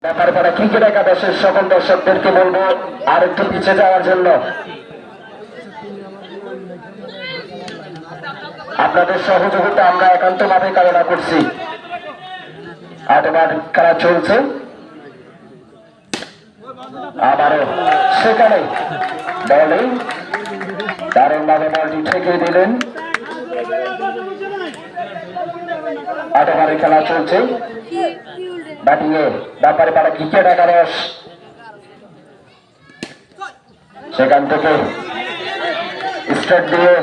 ব্যাপারপাড়া cricket একাদশের সকল দর্শকদেরকে বলবো আর একটু পিছিয়ে যাওয়ার জন্য। আপনাদের সহযোগিতা আমরা একান্তভাবে কামনা করছি। আটবার খেলা চলছে, আবারও সেখানে বলে দারুণভাবে বলটি ঠেকিয়ে দিলেন। আটবারে খেলা চলছে, ব্যাটিং এ ব্যাপারপাড়া ক্রিকেট একাদশ সেখান থেকে স্টার্ট দিয়ে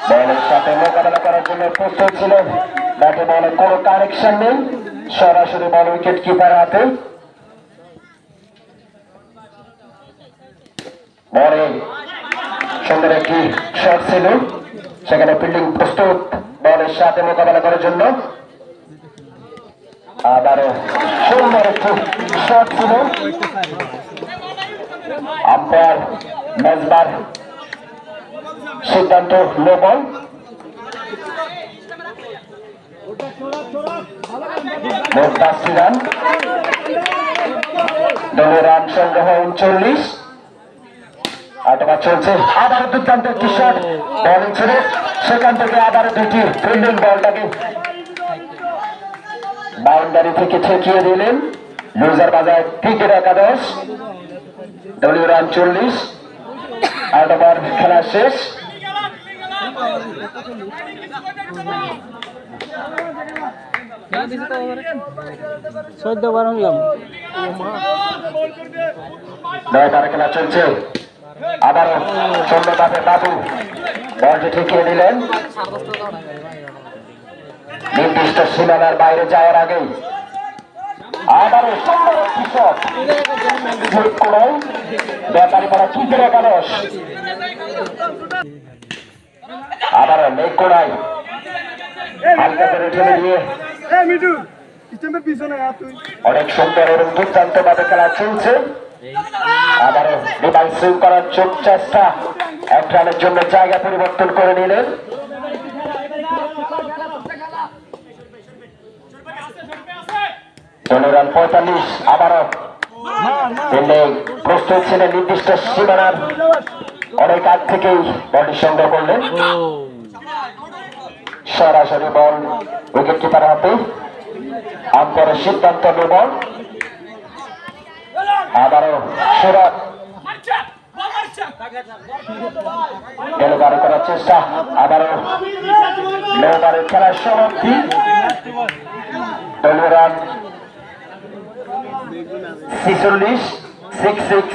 বলের সাথে মোকাবেলা করার জন্য প্রস্তুত ছিল। ব্যাটে বলে কোনো কানেকশন নেই, সরাসরি বল উইকেট কিপার হাতে। বলে সুন্দর একটি শট ছিল, সেখানে ফিল্ডিং প্রস্তুত বলের সাথে মোকাবেলা করার জন্য। আবারও সুন্দর একটি শট ছিল, আম্পায়ার মেজবার সিদ্ধান্ত নো বল। মোট 5টি রান, দলের রান সংগ্রহ 39। 8 ওভার চলছে, আবারও দুর্দান্ত একটি শট বলিং ছেড়ে সেখান থেকে আবারও দুটি ফিল্ডিং বলটাকে বাউন্ডারি থেকে ঠেকিয়ে দিলেন লুজার বাজার ক্রিকেট একাদশ। দলীয় রান 40। 8 ওভার খেলা শেষ। খেলা চলছে, আবারও সুন্দরভাবে বাবু বলটি ঠেকিয়ে দিলেন নির্দিষ্ট সীমানার বাইরে যাওয়ার আগেই। আবারও সুন্দর একটি শট, ব্যাপারপাড়া ক্রিকেট একাদশ আবারও লেগ কোড়ায় হালকা করে ঠেলে দিয়ে অনেক সুন্দর এবং দুর্দান্ত ভাবে খেলা চলছে। আবারও বিমান সুইং করার চোখ চেষ্টা, 1 রানের জন্য জায়গা পরিবর্তন করে নিলেন। রান 45। আবারও প্রস্তুত ছিলেন নির্দিষ্ট সীমানার অনেক আগ থেকেই বলটি সংগ্রহ করলেন। সরাসরি বল উইকেট কিপার হাতে, আম্পায়ারের সিদ্ধান্ত নো বল। আবারও সেরা গেলবারে করার চেষ্টা, আবারও নোবারে খেলার সমাপ্তি। দলীয় রান 46। 6-6।